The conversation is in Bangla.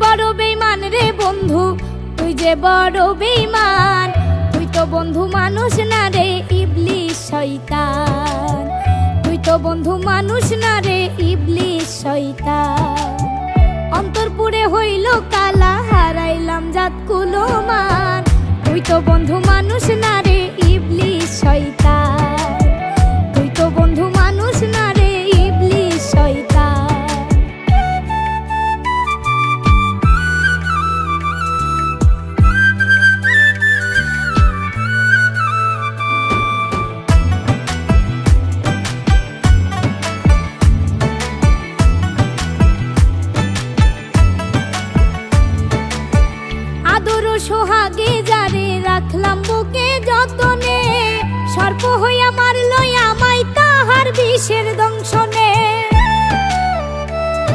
বড় বেঈমান রে বন্ধু, তুই যে বড় বেঈমান। তুই তো বন্ধু মানুষ না রে ইবলিশ শয়তান। তুই তো বন্ধু মানুষ না রে ইবলিশ শয়তান। অন্তরপুরে হইল কালা, হারাইলাম জাত কুলমান। তুই তো বন্ধু মানুষ না রে ইবলিশ শয়তান। তুই তো বন্ধু মানুষ না রে ইবলিশ শয়তান। আদর সোহাগে যারে রাখলাম বুকে যতনে, সর্প হইয়া মারল আমায় তাহার বিষের দংশনে।